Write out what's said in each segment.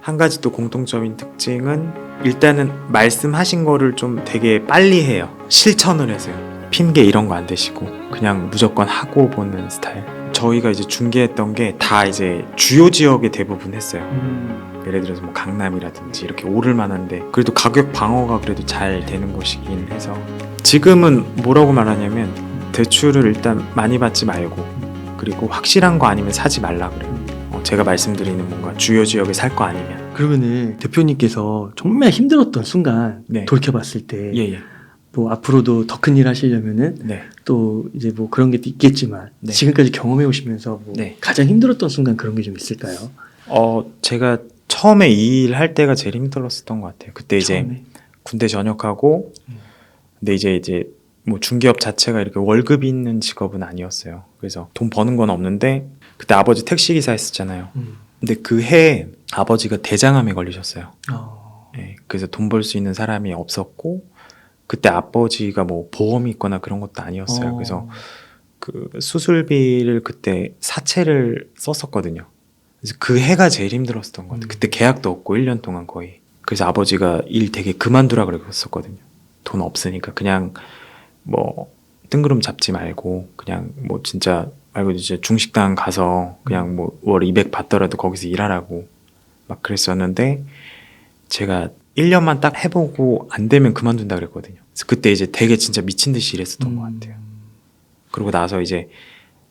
한 가지 또 공통점인 특징은 일단은 말씀하신 거를 좀 되게 빨리 해요. 실천을 해서요. 핑계 이런 거 안 대시고 그냥 무조건 하고 보는 스타일. 저희가 이제 중개했던 게 다 이제 주요 지역에 대부분 했어요. 예를 들어서 뭐 강남이라든지 이렇게 오를 만한데 그래도 가격 방어가 그래도 잘 되는 곳이긴 해서 지금은 뭐라고 말하냐면 대출을 일단 많이 받지 말고 그리고 확실한 거 아니면 사지 말라 그래요. 제가 말씀드리는 뭔가 주요 지역에 살 거 아니면. 그러면은 대표님께서 정말 힘들었던 순간 네. 돌이켜봤을 때 예예. 뭐 앞으로도 더 큰 일 하시려면은 네. 또 이제 뭐 그런 게 있겠지만 네. 지금까지 경험해 오시면서 뭐 네. 가장 힘들었던 순간 그런 게 좀 있을까요? 제가 처음에 이 일 할 때가 제일 힘들었었던 것 같아요. 그때 이제 처음에? 군대 전역하고 근데 이제 뭐 중개업 자체가 이렇게 월급이 있는 직업은 아니었어요. 그래서 돈 버는 건 없는데 그때 아버지 택시기사 했었잖아요. 근데 그 해에 아버지가 대장암에 걸리셨어요. 네, 그래서 돈 벌 수 있는 사람이 없었고 그때 아버지가 뭐 보험이 있거나 그런 것도 아니었어요. 그래서 그 수술비를 그때 사채를 썼었거든요. 그래서 그 해가 제일 힘들었던 것 같아요. 그때 계약도 없고 1년 동안 거의. 그래서 아버지가 일 되게 그만두라 그랬었거든요. 돈 없으니까 그냥 뭐 뜬구름 잡지 말고 그냥 뭐 진짜 말고 이제 중식당 가서 그냥 뭐 월 200 받더라도 거기서 일하라고 막 그랬었는데 제가 1년만 딱 해보고 안 되면 그만둔다 그랬거든요. 그래서 그때 이제 되게 진짜 미친 듯이 일했었던 것 같아요. 그러고 나서 이제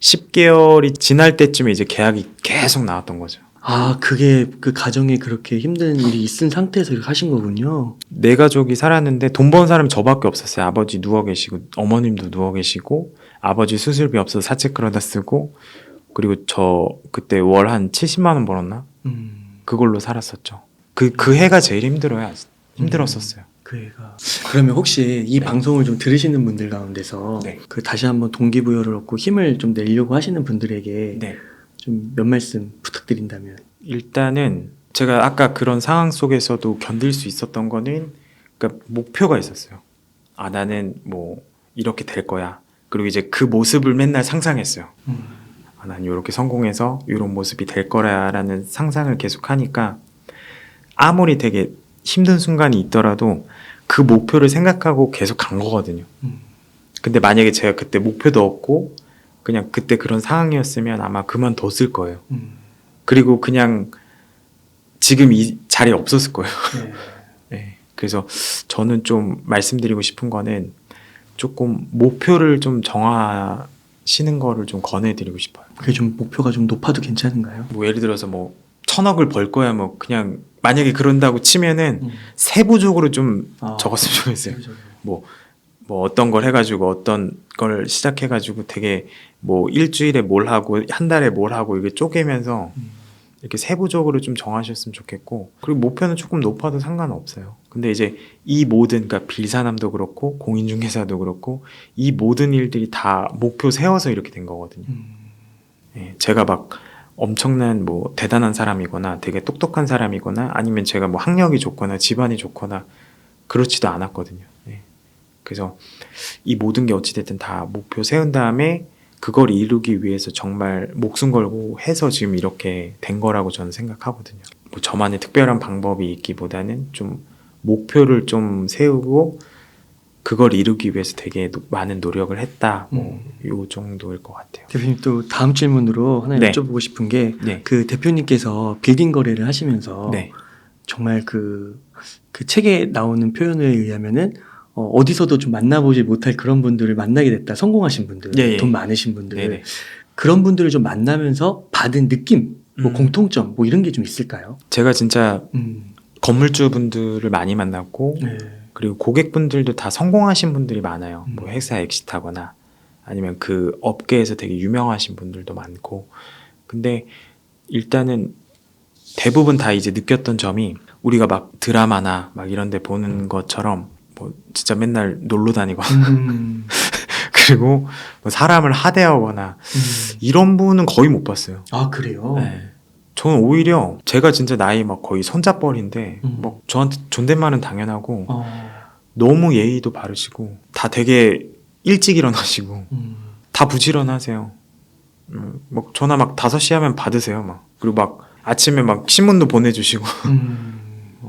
10개월이 지날 때쯤에 이제 계약이 계속 나왔던 거죠. 아, 그게 그 가정에 그렇게 힘든 일이 있은 상태에서 이렇게 하신 거군요. 내 가족이 살았는데 돈 버는 사람이 저밖에 없었어요. 아버지 누워 계시고 어머님도 누워 계시고 아버지 수술비 없어서 사채 끌어다 쓰고 그리고 저 그때 월 한 70만 원 벌었나? 그걸로 살았었죠. 그 해가 제일 힘들어요. 힘들었었어요. 그 애가. 그러면 혹시 이 방송을 좀 들으시는 분들 가운데서 네. 그 다시 한번 동기부여를 얻고 힘을 좀 내려고 하시는 분들에게 네. 좀 몇 말씀 부탁드린다면. 일단은 제가 아까 그런 상황 속에서도 견딜 수 있었던 거는 그러니까 목표가 있었어요. 아 나는 뭐 이렇게 될 거야. 그리고 이제 그 모습을 맨날 상상했어요. 아, 난 이렇게 성공해서 이런 모습이 될 거라는 상상을 계속 하니까 아무리 되게 힘든 순간이 있더라도 그 목표를 생각하고 계속 간 거거든요. 근데 만약에 제가 그때 목표도 없고 그냥 그때 그런 상황이었으면 아마 그만뒀을 거예요. 그리고 그냥 지금 이 자리에 없었을 거예요. 네. 네. 그래서 저는 좀 말씀드리고 싶은 거는 조금 목표를 좀 정하시는 거를 좀 권해드리고 싶어요. 그게 좀 목표가 좀 높아도 괜찮은가요? 뭐 예를 들어서 뭐 1,000억을 벌 거야 뭐 그냥 만약에 그런다고 치면은 세부적으로 좀 적었으면 좋겠어요. 뭐 어떤 걸 해가지고 어떤 걸 시작해가지고 되게 뭐 일주일에 뭘 하고 한 달에 뭘 하고 이게 쪼개면서 이렇게 세부적으로 좀 정하셨으면 좋겠고 그리고 목표는 조금 높아도 상관없어요. 근데 이제 이 모든 그러니까 빌사남도 그렇고 공인중개사도 그렇고 이 모든 일들이 다 목표 세워서 이렇게 된 거거든요. 예, 제가 막 엄청난 뭐 대단한 사람이거나 되게 똑똑한 사람이거나 아니면 제가 뭐 학력이 좋거나 집안이 좋거나 그렇지도 않았거든요. 예. 그래서 이 모든 게 어찌됐든 다 목표 세운 다음에 그걸 이루기 위해서 정말 목숨 걸고 해서 지금 이렇게 된 거라고 저는 생각하거든요. 뭐 저만의 특별한 방법이 있기보다는 좀 목표를 좀 세우고 그걸 이루기 위해서 되게 많은 노력을 했다. 뭐 요 정도일 것 같아요. 대표님 또 다음 질문으로 하나 네. 여쭤보고 싶은 게 네. 그 대표님께서 빌딩 거래를 하시면서 네. 정말 그 책에 나오는 표현에 의하면은 어디서도 좀 만나보지 못할 그런 분들을 만나게 됐다. 성공하신 분들, 예, 예. 돈 많으신 분들, 네네. 그런 분들을 좀 만나면서 받은 느낌, 뭐 공통점, 뭐 이런 게 좀 있을까요? 제가 진짜 건물주 분들을 많이 만났고 네. 그리고 고객분들도 다 성공하신 분들이 많아요. 뭐 회사 엑시트하거나 아니면 그 업계에서 되게 유명하신 분들도 많고 근데 일단은 대부분 다 이제 느꼈던 점이 우리가 막 드라마나 막 이런 데 보는 것처럼 뭐 진짜 맨날 놀러 다니고 그리고 뭐 사람을 하대하거나 이런 분은 거의 못 봤어요. 아, 그래요? 네. 저는 오히려 제가 진짜 나이 막 거의 손잡벌인데 막 저한테 존댓말은 당연하고 너무 예의도 바르시고 다 되게 일찍 일어나시고 다 부지런하세요. 막 전화 막 5시 하면 받으세요. 막 그리고 막 아침에 막 신문도 보내주시고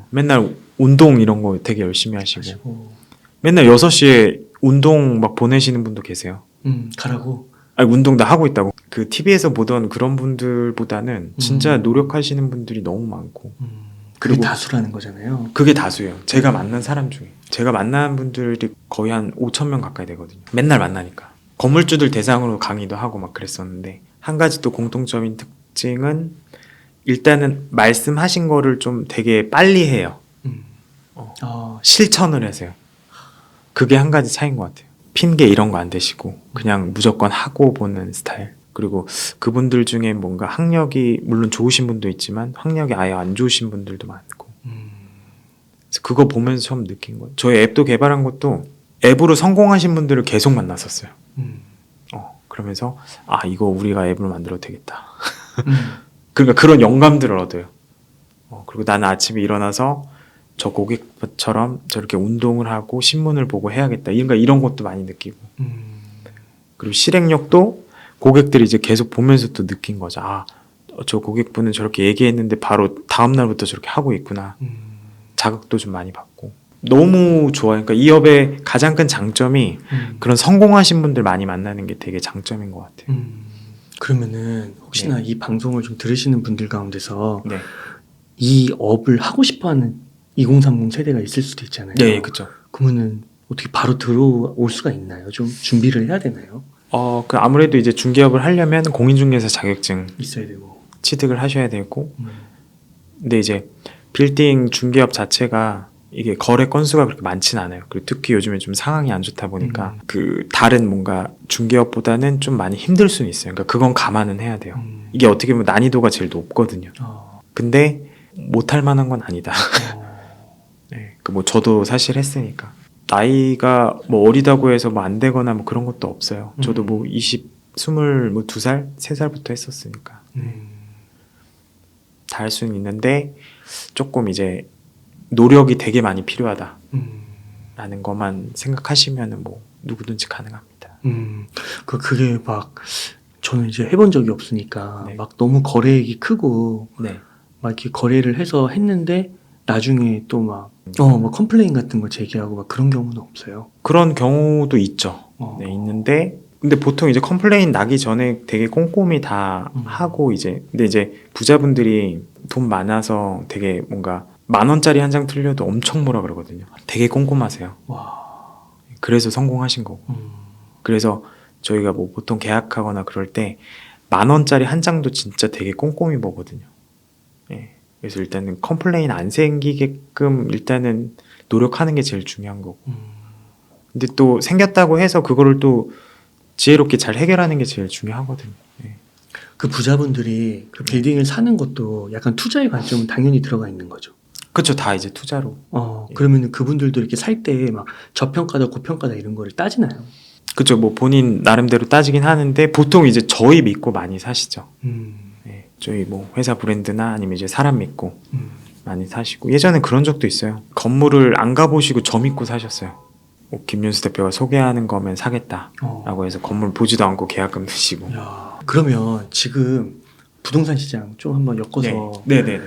맨날 운동 이런 거 되게 열심히 하시고 하시고. 맨날 6시에 운동 막 보내시는 분도 계세요. 가라고. 아니 운동 다 하고 있다고. 그 TV에서 보던 그런 분들보다는 진짜 노력하시는 분들이 너무 많고 그게 그리고 다수라는 거잖아요. 그게 다수예요. 제가 만난 사람 중에 제가 만난 분들이 거의 한 5,000명 가까이 되거든요. 맨날 만나니까 건물주들 대상으로 강의도 하고 막 그랬었는데 한 가지 또 공통점인 특징은 일단은 말씀하신 거를 좀 되게 빨리 해요. 실천을 하세요. 그게 한 가지 차이인 것 같아요. 핑계 이런 거 안 대시고 그냥 무조건 하고 보는 스타일. 그리고 그분들 중에 뭔가 학력이 물론 좋으신 분도 있지만 학력이 아예 안 좋으신 분들도 많고 그래서 그거 보면서 처음 느낀 거예요. 저희 앱도 개발한 것도 앱으로 성공하신 분들을 계속 만났었어요. 그러면서 아 이거 우리가 앱을 만들어도 되겠다. 그러니까 그런 영감들을 얻어요. 그리고 나는 아침에 일어나서 저 고객처럼 저렇게 운동을 하고 신문을 보고 해야겠다. 이런 것도 많이 느끼고. 그리고 실행력도 고객들이 이제 계속 보면서 또 느낀 거죠. 아, 저 고객분은 저렇게 얘기했는데 바로 다음 날부터 저렇게 하고 있구나. 자극도 좀 많이 받고. 너무 좋아요. 그러니까 이 업의 가장 큰 장점이 그런 성공하신 분들 많이 만나는 게 되게 장점인 것 같아요. 그러면은 혹시나 네. 이 방송을 좀 들으시는 분들 가운데서 네, 이 업을 하고 싶어하는 2030 세대가 있을 수도 있잖아요. 네, 그렇죠. 그러면은 어떻게 바로 들어올 수가 있나요? 좀 준비를 해야 되나요? 그 아무래도 이제 중개업을 하려면 공인중개사 자격증 있어야 되고. 취득을 하셔야 되고, 근데 이제 빌딩 중개업 자체가 이게 거래 건수가 그렇게 많지는 않아요. 그리고 특히 요즘에 좀 상황이 안 좋다 보니까 그 다른 뭔가 중개업보다는 좀 많이 힘들 수는 있어요. 그러니까 그건 감안은 해야 돼요. 이게 어떻게 보면 난이도가 제일 높거든요. 근데 못할 만한 건 아니다. 네, 그 뭐 저도 사실 했으니까 나이가 뭐 어리다고 해서 뭐 안 되거나 뭐 그런 것도 없어요. 저도 뭐 22살, 3살부터 했었으니까 다 할 수는 있는데 조금 이제 노력이 되게 많이 필요하다 라는 것만 생각하시면은 뭐 누구든지 가능합니다. 그게 막 저는 이제 해본 적이 없으니까 네. 막 너무 거래액이 크고 네, 막 이렇게 거래를 해서 했는데 나중에 또 막 뭐 컴플레인 같은 거 제기하고 막 그런 경우는 없어요. 그런 경우도 있죠. 네, 있는데 근데 보통 이제 컴플레인 나기 전에 되게 꼼꼼히 다 하고 이제 근데 이제 부자분들이 돈 많아서 되게 뭔가 10,000원짜리 한 장 틀려도 엄청 뭐라 그러거든요. 되게 꼼꼼하세요. 와. 그래서 성공하신 거고. 그래서 저희가 뭐 보통 계약하거나 그럴 때 10,000원짜리 한 장도 진짜 되게 꼼꼼히 보거든요. 예. 그래서 일단은 컴플레인 안 생기게끔 일단은 노력하는 게 제일 중요한 거고. 근데 또 생겼다고 해서 그거를 또 지혜롭게 잘 해결하는 게 제일 중요하거든요. 예. 그 부자분들이 그 빌딩을 사는 것도 약간 투자의 관점은 당연히 들어가 있는 거죠. 그렇죠. 다 이제 투자로. 그러면 그분들도 이렇게 살 때 막 저평가다 고평가다 이런 거를 따지나요? 그렇죠. 뭐 본인 나름대로 따지긴 하는데 보통 이제 저희 믿고 많이 사시죠. 예. 저희 뭐 회사 브랜드나 아니면 이제 사람 믿고 많이 사시고 예전에 그런 적도 있어요. 건물을 안 가보시고 저 믿고 사셨어요. 뭐 김윤수 대표가 소개하는 거면 사겠다라고 해서 건물 보지도 않고 계약금 드시고. 야, 그러면 지금 부동산 시장 좀 한번 엮어서 네.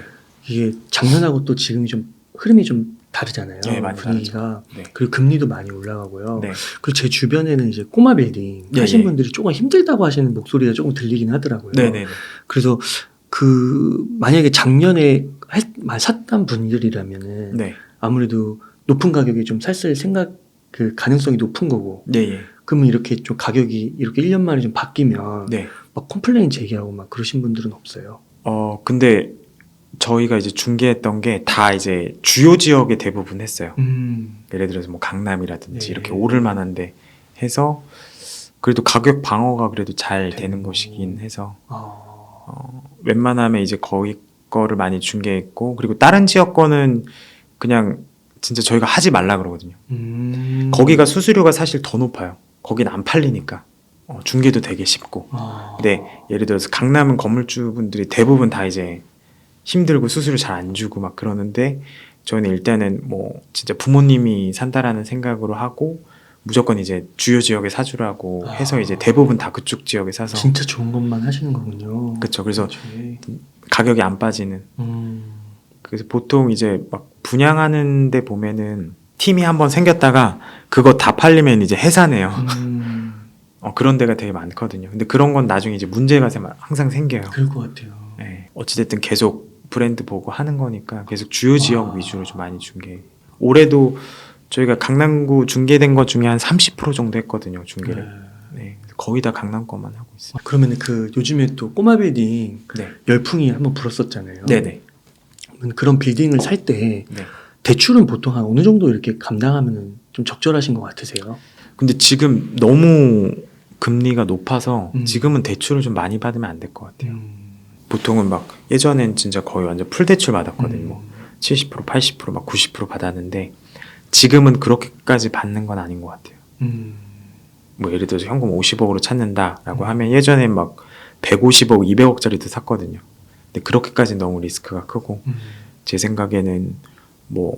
이게 작년하고 또 지금이 좀 흐름이 좀 다르잖아요. 네, 많이 분위기가. 네. 그리고 금리도 많이 올라가고요. 네. 그리고 제 주변에는 이제 꼬마 빌딩 하신 분들이 조금 힘들다고 하시는 목소리가 조금 들리긴 하더라고요. 네. 그래서 그 만약에 작년에 샀던 분들이라면은 네. 아무래도 높은 가격에 좀 샀을 생각 그 가능성이 높은 거고. 네. 그러면 이렇게 좀 가격이 이렇게 1년 만에 좀 바뀌면 네. 막 컴플레인 제기하고 막 그러신 분들은 없어요. 근데 저희가 이제 중개했던 게 다 이제 주요 지역에 대부분 했어요. 예를 들어서 뭐 강남이라든지 네. 이렇게 오를 만한데 해서 그래도 가격 방어가 그래도 잘 되는 곳이긴 해서 웬만하면 이제 거기 거를 많이 중개했고 그리고 다른 지역 거는 그냥 진짜 저희가 하지 말라 그러거든요. 거기가 수수료가 사실 더 높아요. 거긴 안 팔리니까 중개도 되게 쉽고. 근데 예를 들어서 강남은 건물주분들이 대부분 다 이제 힘들고 수수료 잘 안 주고 막 그러는데 저희는 일단은 뭐 진짜 부모님이 산다라는 생각으로 하고 무조건 이제 주요 지역에 사주라고 해서 이제 대부분 다 그쪽 지역에 사서 진짜 좋은 것만 하시는 거군요. 그렇죠. 그래서 가격이 안 빠지는. 그래서 보통 이제 막 분양하는데 보면은 팀이 한번 생겼다가 그거 다 팔리면 이제 해산해요. 그런 데가 되게 많거든요. 근데 그런 건 나중에 이제 문제가 항상 생겨요. 그럴 것 같아요. 네. 어찌됐든 계속 브랜드 보고 하는 거니까 계속 주요 지역 위주로 좀 많이 중개. 올해도 저희가 강남구 중개된 것 중에 한 30% 정도 했거든요, 중개를. 네. 거의 다 강남권만 하고 있어요. 그러면 그 요즘에 또 꼬마 빌딩 네. 열풍이 한번 불었었잖아요. 네네. 그런 빌딩을 살 때 네. 대출은 보통 한 어느 정도 이렇게 감당하면 좀 적절하신 것 같으세요? 근데 지금 너무 금리가 높아서 지금은 대출을 좀 많이 받으면 안 될 것 같아요. 보통은 막 예전엔 진짜 거의 완전 풀 대출 받았거든요. 뭐 70%, 80%, 막 90% 받았는데 지금은 그렇게까지 받는 건 아닌 것 같아요. 뭐 예를 들어서 현금 50억으로 찾는다라고 하면 예전엔 막 150억, 200억짜리도 샀거든요. 근데 그렇게까지 너무 리스크가 크고 제 생각에는 뭐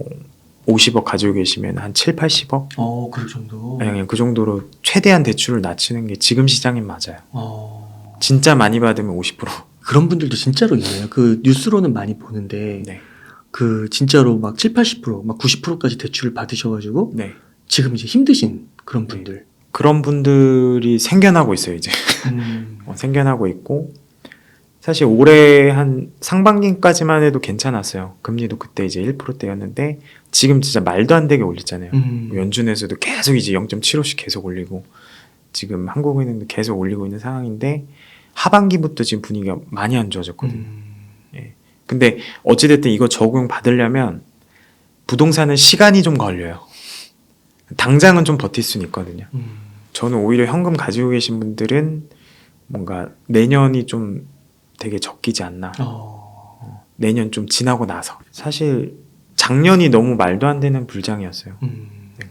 50억 가지고 계시면 한 7, 80억? 그 정도. 그냥 그 정도로 최대한 대출을 낮추는 게 지금 시장엔 맞아요. 진짜 많이 받으면 50%. 그런 분들도 진짜로 있네요. 그 뉴스로는 많이 보는데 네. 그 진짜로 막 7, 80%, 막 90%까지 대출을 받으셔가지고 네. 지금 이제 힘드신 그런 분들. 그런 분들이 생겨나고 있어요, 이제. 생겨나고 있고 사실 올해 한 상반기까지만 해도 괜찮았어요. 금리도 그때 이제 1%대였는데 지금 진짜 말도 안 되게 올렸잖아요. 연준에서도 계속 이제 0.75씩 계속 올리고 지금 한국은행도 계속 올리고 있는 상황인데 하반기부터 지금 분위기가 많이 안 좋아졌거든요. 예. 근데 어찌됐든 이거 적용 받으려면 부동산은 시간이 좀 걸려요. 당장은 좀 버틸 수는 있거든요. 저는 오히려 현금 가지고 계신 분들은 뭔가 내년이 좀 되게 적기지 않나. 내년 좀 지나고 나서. 사실 작년이 너무 말도 안 되는 불장이었어요.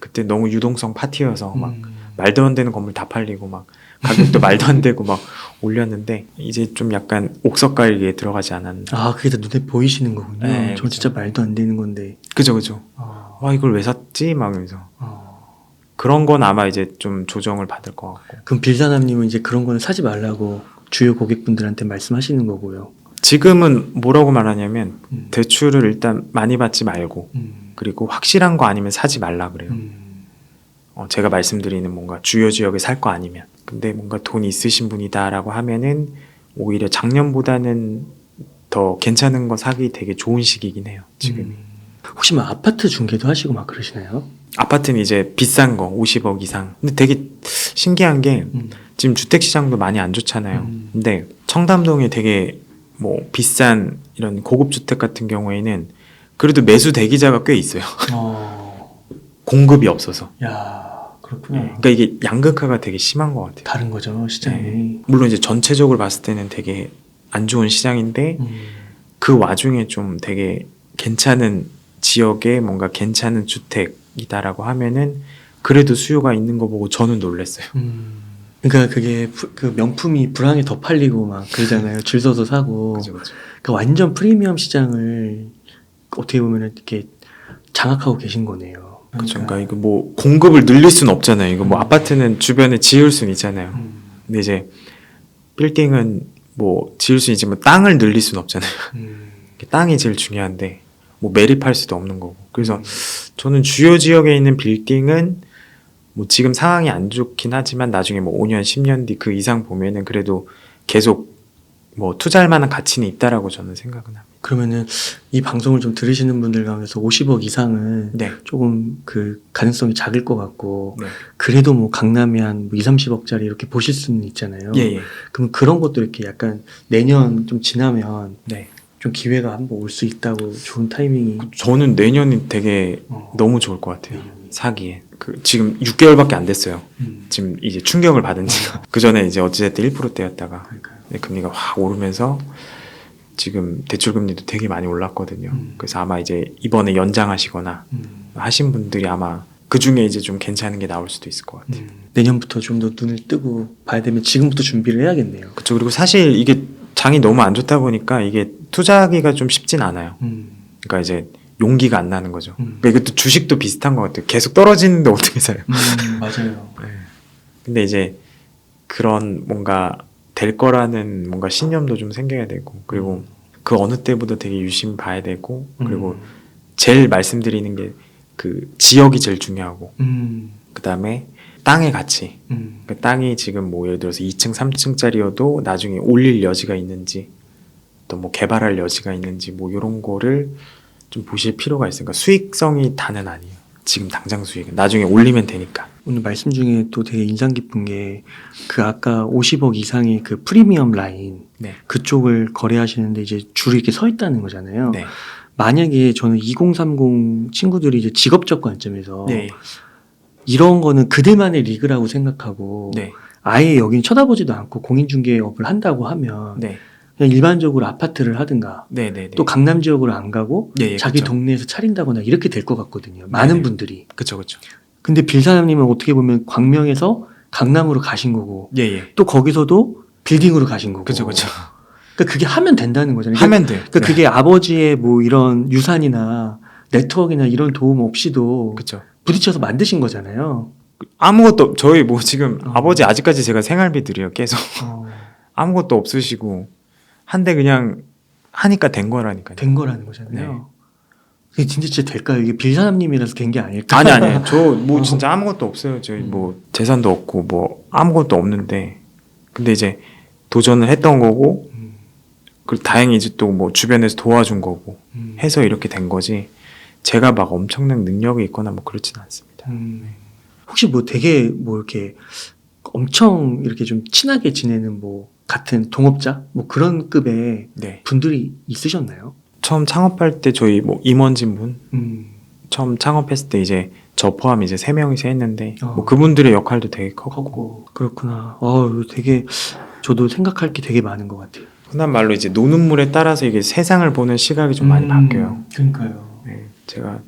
그때 너무 유동성 파티여서 막 말도 안 되는 건물 다 팔리고 막 가격도 말도 안 되고 막 올렸는데 이제 좀 약간 옥석가리에 들어가지 않았나. 그게 다 눈에 보이시는 거군요. 네, 저 진짜 말도 안 되는 건데. 그죠. 와 이걸 왜 샀지? 막 이러면서. 그런 건 아마 이제 좀 조정을 받을 것 같고. 그럼 빌사남님은 이제 그런 거는 사지 말라고 주요 고객분들한테 말씀하시는 거고요. 지금은 뭐라고 말하냐면 대출을 일단 많이 받지 말고 그리고 확실한 거 아니면 사지 말라 그래요. 제가 말씀드리는 뭔가 주요 지역에 살 거 아니면. 근데 뭔가 돈이 있으신 분이다라고 하면은 오히려 작년보다는 더 괜찮은 거 사기 되게 좋은 시기긴 해요. 지금이. 혹시 막 아파트 중개도 하시고 막 그러시나요? 아파트는 이제 비싼 거 50억 이상. 근데 되게 신기한 게 지금 주택 시장도 많이 안 좋잖아요. 근데 청담동에 되게 뭐 비싼 이런 고급 주택 같은 경우에는 그래도 매수 대기자가 꽤 있어요. 공급이 없어서. 야, 그렇구나. 그러니까 이게 양극화가 되게 심한 것 같아요. 다른 거죠, 시장이. 물론 이제 전체적으로 봤을 때는 되게 안 좋은 시장인데 그 와중에 좀 되게 괜찮은 지역에 뭔가 괜찮은 주택이다라고 하면은 그래도 수요가 있는 거 보고 저는 놀랐어요. 그러니까 그게 그 명품이 불황에 더 팔리고 막 그러잖아요. 줄 서서 사고. 그죠. 그러니까 완전 프리미엄 시장을 어떻게 보면 이렇게 장악하고 계신 거네요. 그렇죠. 그러니까 이거 뭐 공급을 늘릴 수는 없잖아요. 이거 뭐 아파트는 주변에 지을 수는 있잖아요. 근데 이제 빌딩은 뭐 지을 수 있지만 땅을 늘릴 수는 없잖아요. 땅이 제일 중요한데 뭐 매립할 수도 없는 거고. 그래서 저는 주요 지역에 있는 빌딩은 뭐 지금 상황이 안 좋긴 하지만 나중에 뭐 5년, 10년 뒤 그 이상 보면은 그래도 계속 뭐 투자할 만한 가치는 있다라고 저는 생각은 합니다. 그러면은 이 방송을 좀 들으시는 분들 가운데서 50억 이상은 네. 조금 그 가능성이 작을 것 같고 네. 그래도 뭐 강남에 한 2, 30억짜리 이렇게 보실 수는 있잖아요. 예. 그럼 그런 것도 이렇게 약간 내년 좀 지나면 네. 좀 기회가 한번 올 수 있다고 좋은 타이밍이. 저는 내년이 되게 너무 좋을 것 같아요. 사기에. 지금 6개월밖에 안 됐어요. 지금 이제 충격을 받은 지가. 그 전에 이제 어찌됐든 1%대였다가 금리가 확 오르면서 지금 대출금리도 되게 많이 올랐거든요. 그래서 아마 이제 이번에 연장하시거나 하신 분들이 아마 그 중에 이제 좀 괜찮은 게 나올 수도 있을 것 같아요. 내년부터 좀 더 눈을 뜨고 봐야 되면 지금부터 준비를 해야겠네요. 그렇죠. 그리고 사실 이게 장이 너무 안 좋다 보니까 이게 투자하기가 좀 쉽진 않아요. 그러니까 이제 용기가 안 나는 거죠. 그러니까 이것도 주식도 비슷한 것 같아요. 계속 떨어지는데 어떻게 사요? 맞아요. 네. 근데 이제 그런 뭔가 될 거라는 뭔가 신념도 좀 생겨야 되고 그리고 그 어느 때보다 되게 유심히 봐야 되고 그리고 제일 말씀드리는 게 그 지역이 제일 중요하고 그다음에 땅의 가치. 그 땅이 지금 뭐 예를 들어서 2층, 3층짜리여도 나중에 올릴 여지가 있는지 또 뭐 개발할 여지가 있는지 뭐 이런 거를 좀 보실 필요가 있으니까 수익성이 다는 아니에요. 지금 당장 수익은 나중에 올리면 되니까. 오늘 말씀 중에 또 되게 인상 깊은 게 그 아까 50억 이상의 그 프리미엄 라인 네. 그쪽을 거래하시는데 이제 줄이 이렇게 서 있다는 거잖아요. 네. 만약에 저는 2030 친구들이 이제 직업적 관점에서 네. 이런 거는 그들만의 리그라고 생각하고 네. 아예 여기는 쳐다보지도 않고 공인중개업을 한다고 하면 네. 그냥 일반적으로 아파트를 하든가 네. 네. 또 강남 지역으로 안 가고 예, 예, 자기 그쵸. 동네에서 차린다거나 이렇게 될 것 같거든요. 많은 네. 분들이. 그쵸, 그쵸. 근데 빌사장님은 어떻게 보면 광명에서 강남으로 가신 거고 예, 예. 또 거기서도 빌딩으로 가신 거고. 그쵸, 그쵸. 그러니까 그게 하면 된다는 거잖아요. 하면 돼요. 그러니까 그게 아버지의 뭐 이런 유산이나 네트워크나 이런 도움 없이도 그쵸. 부딪혀서 만드신 거잖아요. 아무것도 저희 뭐 지금 아버지 아직까지 제가 생활비 드려요. 계속 어, 아무것도 없으시고 한데 그냥 하니까 된 거라니까요. 된 거라는 거잖아요. 그게 진짜 될까요? 이게 빌사장님이라서 된 게 아닐까? 아니 저 뭐 진짜 아무것도 없어요. 저희 뭐 재산도 없고 뭐 아무것도 없는데 근데 이제 도전을 했던 거고 그리고 다행히 이제 또 뭐 주변에서 도와준 거고 해서 이렇게 된 거지 제가 막 엄청난 능력이 있거나 뭐 그렇진 않습니다. 혹시 뭐 되게 뭐 이렇게 엄청 이렇게 좀 친하게 지내는 뭐 같은 동업자 뭐 그런 급의 네. 분들이 있으셨나요? 처음 창업할 때 저희 뭐 임원진 분 음. 처음 창업했을 때 이제 저 포함 이제 3명이서 했는데 어. 뭐 그분들의 역할도 되게 컸고 컸고 그렇구나. 이거 되게 저도 생각할 게 되게 많은 것 같아요. 흔한 말로 이제 노는 물에 따라서 이게 세상을 보는 시각이 좀 많이 바뀌어요. 그러니까요. 네, 제가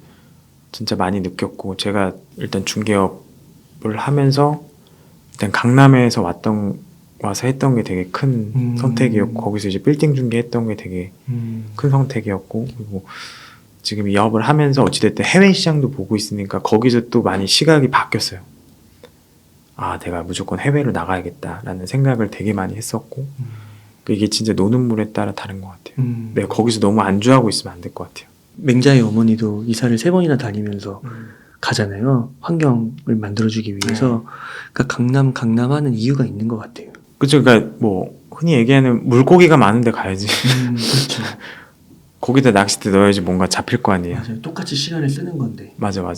진짜 많이 느꼈고 제가 일단 중개업을 하면서 일단 강남에서 와서 했던 게 되게 큰 선택이었고 거기서 이제 빌딩 중개했던 게 되게 큰 선택이었고 그리고 지금 이 업을 하면서 어찌됐든 해외 시장도 보고 있으니까 거기서 또 많이 시각이 바뀌었어요. 아 내가 무조건 해외로 나가야겠다라는 생각을 되게 많이 했었고 이게 진짜 노는 물에 따라 다른 것 같아요. 내가 거기서 너무 안주하고 있으면 안 될 것 같아요. 맹자의 어머니도 이사를 3번이나 다니면서 가잖아요. 환경을 만들어주기 위해서. 그러니까 강남 하는 이유가 있는 것 같아요. 그쵸. 그러니까 뭐 흔히 얘기하는 물고기가 많은데 가야지. 그렇죠. 거기다 낚싯대 넣어야지 뭔가 잡힐 거 아니에요. 맞아요. 똑같이 시간을 쓰는 건데. 맞아요.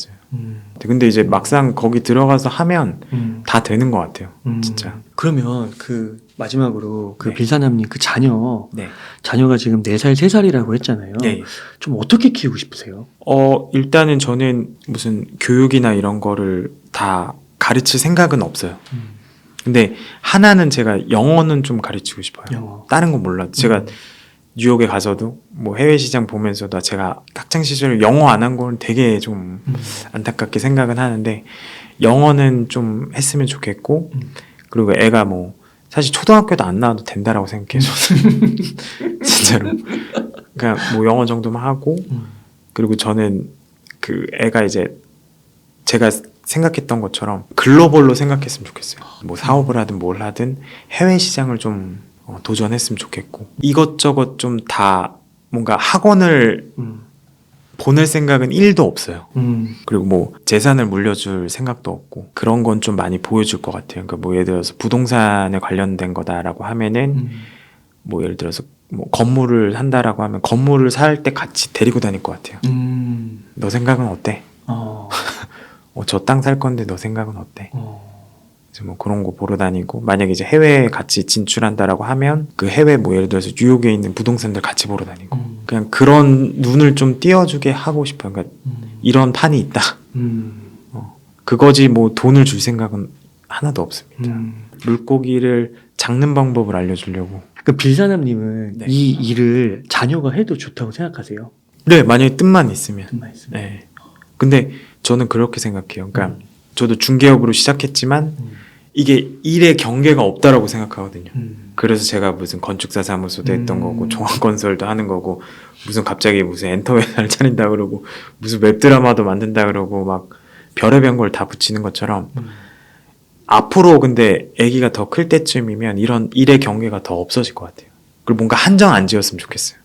근데 이제 막상 거기 들어가서 하면 다 되는 것 같아요. 진짜. 그러면 그 마지막으로 그 네. 빌사남님 그 네. 자녀가 지금 4살, 3살이라고 했잖아요. 네. 좀 어떻게 키우고 싶으세요? 일단은 저는 무슨 교육이나 이런 거를 다 가르칠 생각은 없어요. 근데 하나는 제가 영어는 좀 가르치고 싶어요. 영어. 다른 건 몰라도 제가 뉴욕에 가서도 뭐 해외 시장 보면서도 제가 학창 시절에 영어 안 한 거는 되게 좀 안타깝게 생각은 하는데 영어는 좀 했으면 좋겠고 그리고 애가 뭐 사실 초등학교도 안 나와도 된다라고 생각해요. 저는. 진짜로. 그러니까 뭐 영어 정도만 하고 그리고 저는 그 애가 이제 제가 생각했던 것처럼 글로벌로 생각했으면 좋겠어요. 뭐 사업을 하든 뭘 하든 해외 시장을 좀 도전했으면 좋겠고 이것저것 좀 다 뭔가 학원을 보낼 생각은 1도 없어요. 그리고 뭐 재산을 물려줄 생각도 없고 그런 건 좀 많이 보여줄 것 같아요. 그러니까 뭐 예를 들어서 부동산에 관련된 거다라고 하면은 뭐 예를 들어서 뭐 건물을 산다라고 하면 건물을 살 때 같이 데리고 다닐 것 같아요. 너 생각은 어때? 저 땅 살 건데 너 생각은 어때? 이제 뭐 그런 거 보러 다니고 만약에 이제 해외에 같이 진출한다라고 하면 그 해외 뭐 예를 들어서 뉴욕에 있는 부동산들 같이 보러 다니고 그냥 그런 눈을 좀 띄워주게 하고 싶어요. 그러니까 이런 판이 있다. 그거지 뭐 돈을 줄 생각은 하나도 없습니다. 물고기를 잡는 방법을 알려주려고. 그 빌사남님은 네. 이 일을 자녀가 해도 좋다고 생각하세요? 네, 만약에 뜻만 있으면. 뜻만 있으면. 네. 근데 저는 그렇게 생각해요. 그러니까 저도 중개업으로 시작했지만 이게 일의 경계가 없다라고 생각하거든요. 그래서 제가 무슨 건축사 사무소도 했던 거고 종합건설도 하는 거고 무슨 갑자기 무슨 엔터 회사를 차린다 그러고 무슨 웹드라마도 만든다 그러고 막 별의별 걸 다 붙이는 것처럼 앞으로 근데 아기가 더 클 때쯤이면 이런 일의 경계가 더 없어질 것 같아요. 그리고 뭔가 한정 안 지었으면 좋겠어요.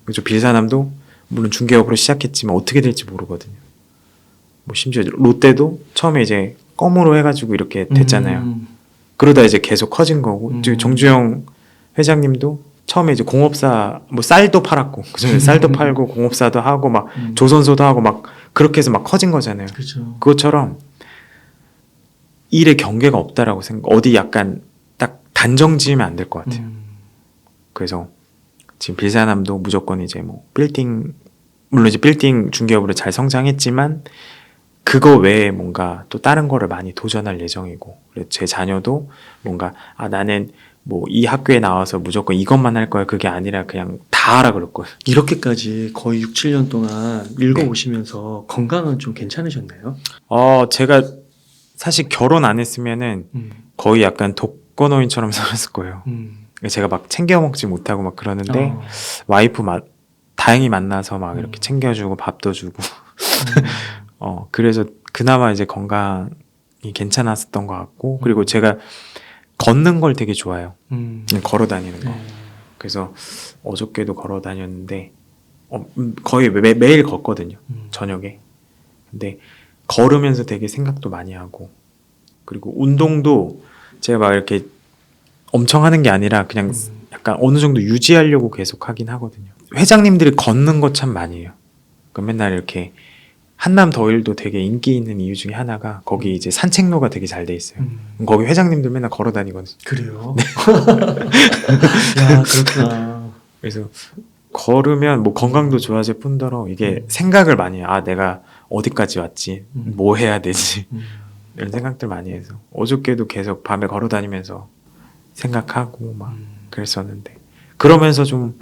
그죠. 빌사남도 물론 중개업으로 시작했지만 어떻게 될지 모르거든요. 뭐 심지어 롯데도 처음에 이제 껌으로 해가지고 이렇게 됐잖아요. 그러다 이제 계속 커진 거고 정주영 회장님도 처음에 이제 공업사 뭐 쌀도 팔았고 그전에 쌀도 팔고 공업사도 하고 막 조선소도 하고 막 그렇게 해서 막 커진 거잖아요. 그렇죠. 그것처럼 일의 경계가 없다라고 생각. 어디 약간 딱 단정 지으면 안 될 것 같아요. 그래서 지금 빌사남도 무조건 이제 뭐 빌딩 물론 이제 빌딩 중개업으로 잘 성장했지만 그거 외에 뭔가 또 다른 거를 많이 도전할 예정이고 그래서 제 자녀도 뭔가 나는 뭐 이 학교에 나와서 무조건 이것만 할 거야 그게 아니라 그냥 다 하라 그럴 거예요. 이렇게까지 거의 6, 7년 동안 읽어오시면서 건강은 좀 괜찮으셨나요? 제가 사실 결혼 안 했으면은 거의 약간 독거노인처럼 살았을 거예요. 제가 막 챙겨 먹지 못하고 막 그러는데 와이프 다행히 만나서 막 이렇게 챙겨주고 밥도 주고 그래서 그나마 이제 건강이 괜찮았었던 것 같고 그리고 제가 걷는 걸 되게 좋아해요. 그냥 걸어 다니는 거. 그래서 어저께도 걸어 다녔는데 거의 매일 걷거든요. 저녁에. 근데 걸으면서 되게 생각도 많이 하고 그리고 운동도 제가 막 이렇게 엄청 하는 게 아니라 그냥 약간 어느 정도 유지하려고 계속 하긴 하거든요. 회장님들이 걷는 거 참 많이 해요. 그 맨날 이렇게 한남 더일도 되게 인기 있는 이유 중에 하나가 거기 이제 산책로가 되게 잘 돼 있어요. 거기 회장님들 맨날 걸어 다니거든요. 그래요? 야, 그렇구나. 그래서 걸으면 뭐 건강도 좋아질 뿐더러 이게 생각을 많이 해요. 내가 어디까지 왔지? 뭐 해야 되지? 이런 생각들 많이 해서 어저께도 계속 밤에 걸어 다니면서 생각하고 막 그랬었는데 그러면서 좀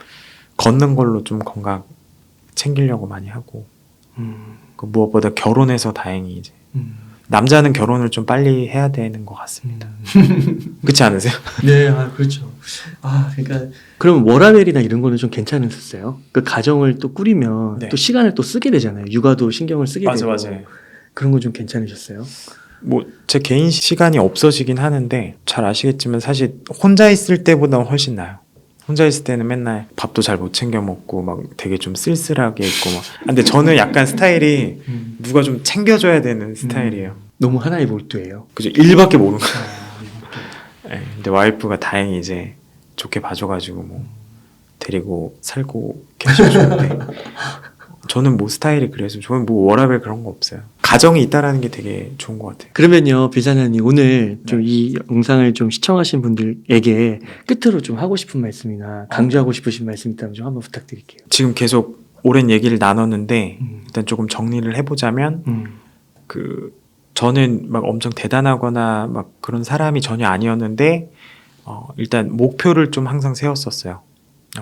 걷는 걸로 좀 건강 챙기려고 많이 하고 그 무엇보다 결혼해서 다행히 이제 남자는 결혼을 좀 빨리 해야 되는 것 같습니다. 그렇지 않으세요? 네, 그렇죠. 그러니까 그럼 워라밸이나 이런 거는 좀 괜찮으셨어요? 그 가정을 또 꾸리면 네. 또 시간을 또 쓰게 되잖아요. 육아도 신경을 쓰게 되고 맞아요. 그런 건 좀 괜찮으셨어요? 뭐 제 개인 시간이 없어지긴 하는데 잘 아시겠지만 사실 혼자 있을 때보다 훨씬 나아요. 혼자 있을 때는 맨날 밥도 잘 못 챙겨 먹고 막 되게 좀 쓸쓸하게 있고 막. 근데 저는 약간 스타일이 누가 좀 챙겨줘야 되는 스타일이에요. 너무 하나에 몰두해요. 그죠? 일밖에 모르는 거예요. 네, 근데 와이프가 다행히 이제 좋게 봐줘가지고 뭐 데리고 살고 계셔주는데 저는 뭐 스타일이 그래서 저는 뭐 워라밸 그런 거 없어요. 가정이 있다라는 게 되게 좋은 것 같아요. 그러면요, 빌사나님 오늘 좀 이 영상을 좀 시청하신 분들에게 끝으로 좀 하고 싶은 말씀이나 강조하고 싶으신 말씀 있다면 좀 한번 부탁드릴게요. 지금 계속 오랜 얘기를 나눴는데 일단 조금 정리를 해보자면 저는 막 엄청 대단하거나 막 그런 사람이 전혀 아니었는데 일단 목표를 좀 항상 세웠었어요.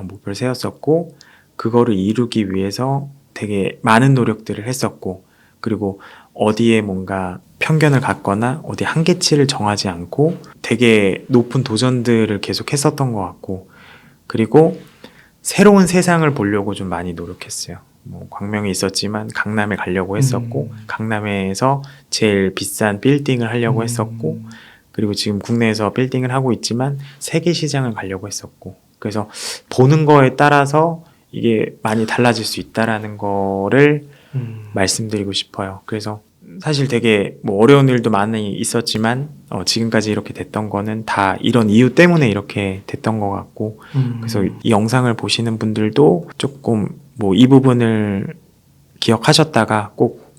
목표를 세웠었고 그거를 이루기 위해서 되게 많은 노력들을 했었고 그리고 어디에 뭔가 편견을 갖거나 어디 한계치를 정하지 않고 되게 높은 도전들을 계속 했었던 것 같고 그리고 새로운 세상을 보려고 좀 많이 노력했어요. 뭐 광명에 있었지만 강남에 가려고 했었고 강남에서 제일 비싼 빌딩을 하려고 했었고 그리고 지금 국내에서 빌딩을 하고 있지만 세계 시장을 가려고 했었고 그래서 보는 거에 따라서 이게 많이 달라질 수 있다라는 거를 말씀드리고 싶어요. 그래서 사실 되게 뭐 어려운 일도 많이 있었지만 지금까지 이렇게 됐던 거는 다 이런 이유 때문에 이렇게 됐던 것 같고 그래서 이 영상을 보시는 분들도 조금 뭐 이 부분을 기억하셨다가 꼭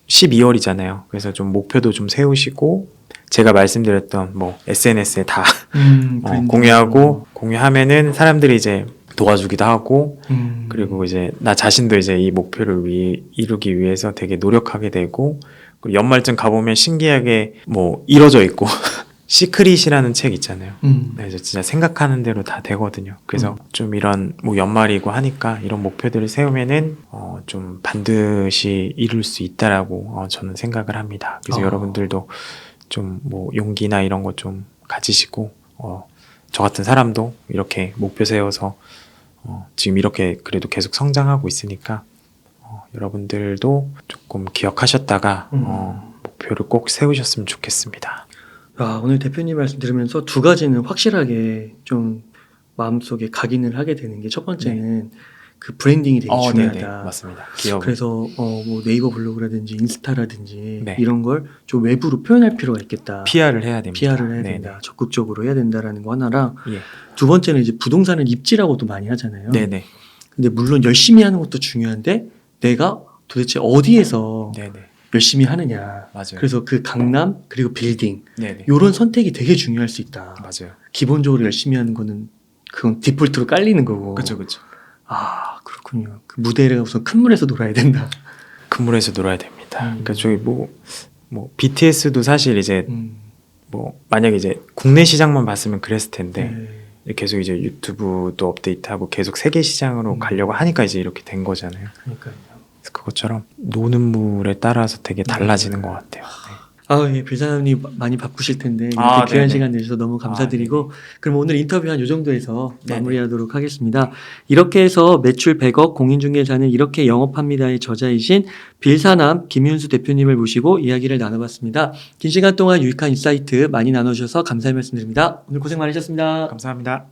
12월이잖아요. 그래서 좀 목표도 좀 세우시고 제가 말씀드렸던 뭐 SNS에 다 공유하면은 사람들이 이제 도와주기도 하고 그리고 이제 나 자신도 이제 이 목표를 이루기 위해서 되게 노력하게 되고 그리고 연말쯤 가보면 신기하게 뭐 이뤄져 있고 시크릿이라는 책 있잖아요. 그래서 진짜 생각하는 대로 다 되거든요. 그래서 좀 이런 뭐 연말이고 하니까 이런 목표들을 세우면은 좀 반드시 이룰 수 있다라고 저는 생각을 합니다. 그래서 여러분들도 좀 뭐 용기나 이런 거 좀 가지시고 저 같은 사람도 이렇게 목표 세워서 지금 이렇게 그래도 계속 성장하고 있으니까 여러분들도 조금 기억하셨다가 목표를 꼭 세우셨으면 좋겠습니다. 오늘 대표님 말씀 들으면서 두 가지는 확실하게 좀 마음속에 각인을 하게 되는 게 첫 번째는 그 브랜딩이 되게 중요하다. 네네. 맞습니다. 기업. 그래서 뭐 네이버 블로그라든지 인스타라든지 네. 이런 걸 좀 외부로 표현할 필요가 있겠다. PR을 해야 됩니다. PR을 해야 네네. 된다. 적극적으로 해야 된다라는 거 하나랑 예. 두 번째는 이제 부동산을 입지라고도 많이 하잖아요. 네네. 근데 물론 열심히 하는 것도 중요한데 내가 도대체 어디에서 네네. 열심히 하느냐. 맞아요. 그래서 그 강남 그리고 빌딩 네네. 이런 선택이 되게 중요할 수 있다. 맞아요. 기본적으로 열심히 하는 거는 그건 디폴트로 깔리는 거고. 그렇죠. 아 그렇군요. 그 무대를 우선 큰 물에서 놀아야 된다. 큰 물에서 놀아야 됩니다. 그러니까 저기 뭐 BTS도 사실 이제 뭐 만약에 이제 국내 시장만 봤으면 그랬을 텐데 계속 이제 유튜브도 업데이트하고 계속 세계 시장으로 가려고 하니까 이제 이렇게 된 거잖아요. 그러니까요. 그래서 그것처럼 노는 물에 따라서 되게 달라지는 것 같아요. 예, 빌사님 많이 바쁘실 텐데 이렇게 아, 귀한 네네. 시간 내주셔서 너무 감사드리고 그럼 오늘 인터뷰 한 요 정도에서 네네. 마무리하도록 하겠습니다. 이렇게 해서 매출 100억 공인중개사는 이렇게 영업합니다의 저자이신 빌사남 김윤수 대표님을 모시고 이야기를 나눠봤습니다. 긴 시간 동안 유익한 인사이트 많이 나눠주셔서 감사의 말씀드립니다. 오늘 고생 많으셨습니다. 감사합니다.